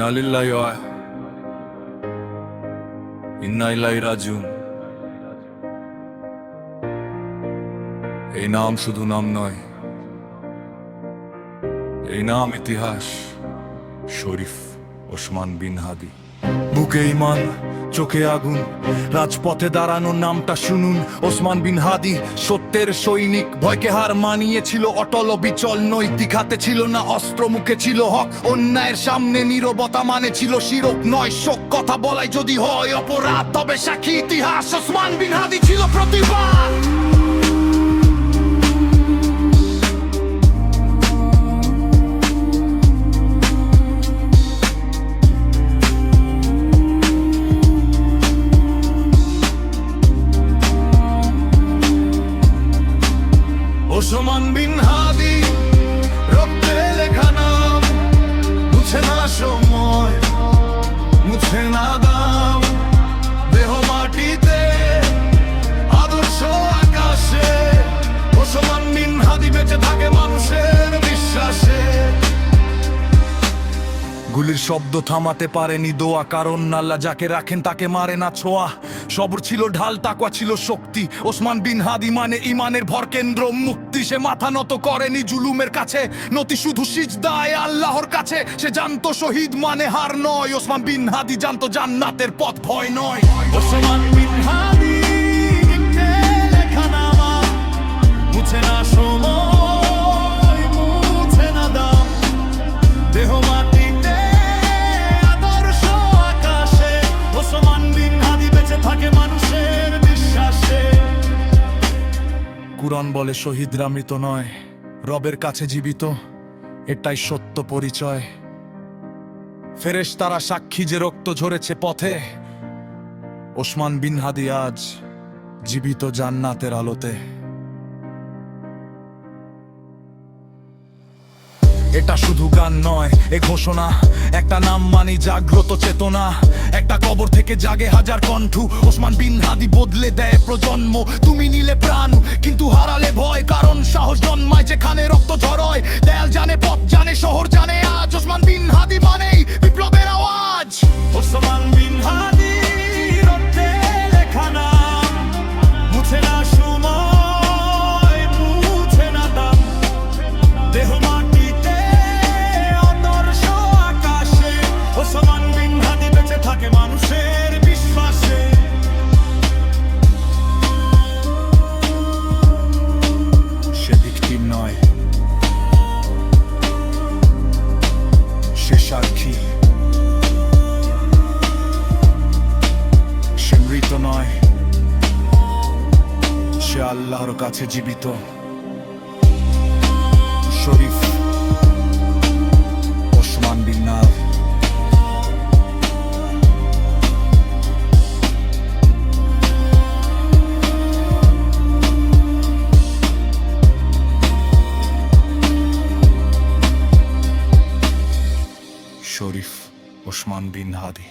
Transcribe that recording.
ইন্না লিল্লাহি ওয়া ইন্না ইলাইহি রাজিউন। এই নাম শুধু নাম নয়, এই নাম ইতিহাস। শরীফ ওসমান বিন হাদি। বুকে ঈমান, চোখে আগুন, রাজপথে দাঁড়ানোর নামটা শুনুন। ওসমান বিন হাদি সত্যের সৈনিক, ভয়কে হার মানিয়েছিল অটল বিচল। নৈতিক হাতে ছিল না অস্ত্র, মুখে ছিল হক। অন্যায়ের সামনে নীরবতা মানে ছিল শিরক নয় শোক। কথা বলাই যদি হয় অপরাধ, তবে সাক্ষী ইতিহাস। ওসমান বিন হাদি ছিল প্রতিবাদ। ওসমান বিন হাদি রক্তে লেখা নাম, মুছে না সময়, মুছে না দাম। দেহ মাটিতে, আদর্শ আকাশে। ওসমান বিন হাদি বেঁচে থাকে মানুষের বিশ্বাসে। গুলির শব্দ থামাতে পারেনি দোয়া, কারণ আল্লাহ যাকে রাখেন তাকে মারে না ছোঁয়া। সবর ছিল ঢাল, তাকওয়া ছিল শক্তি। ওসমান বিন হাদি মানে ইমানের ভর কেন্দ্র, মুক্তি। সে মাথা নত করেনি জুলুমের কাছে, নতি শুধু সিজদায় আল্লাহর কাছে। সে জানতো শহীদ মানে হার নয়। ওসমান বিন হাদি জানতো জান্নাতের পথ ভয় নয়। ওসমান বিন হাদি লেখা নামা, মুছে না সময়, মুছে না দাম। দেহ মাটিতে, আদর্শ আকাশে। ওসমান বিন হাদি বেঁচে থাকে মানুষের বিশ্বাসে। কুরআন বলে শহীদরা মৃত নয়, রবের কাছে জীবিত। এটাই সত্য পরিচয়। ফেরেশতারা সাক্ষী যে রক্ত ঝরেছে পথে। ওসমান বিন হাদি আজ জীবিত জান্নাতের আলোতে। এটা শুধু গান নয়, এ ঘোষণা। একটা নাম মানি জাগ্রত চেতনা, একটা কবর থেকে জাগে হাজার কণ্ঠ। ওসমান বিন হাদি বদলে দেয় প্রজন্ম। তুমি নিলে প্রাণ কিন্তু হারালে ভয়, কারণ সাহস জন্মায় যেখানে রক্ত ঝরয়। দেয়াল জানে, পথ জানে, শহর জানে আজ। ওসমান বিন হাদি মানেই বিপ্লবের আওয়াজ। ওসমান বিন হাদি রক্তে লেখা নাম, মুছে না সময়, মুছে না দাম। দেহ মাটিতে, আদর্শ আকাশে। ওসমান বিন হাদি বেঁচে থাকে মানুষের বিশ্বাসে। সে ভিকটিম নয়, সে সাক্ষী। সে মৃত নয়, সে আল্লাহর কাছে জীবিত। শরীফ ওসমান বিন হাদি। শরীফ ওসমান বিন হাদি।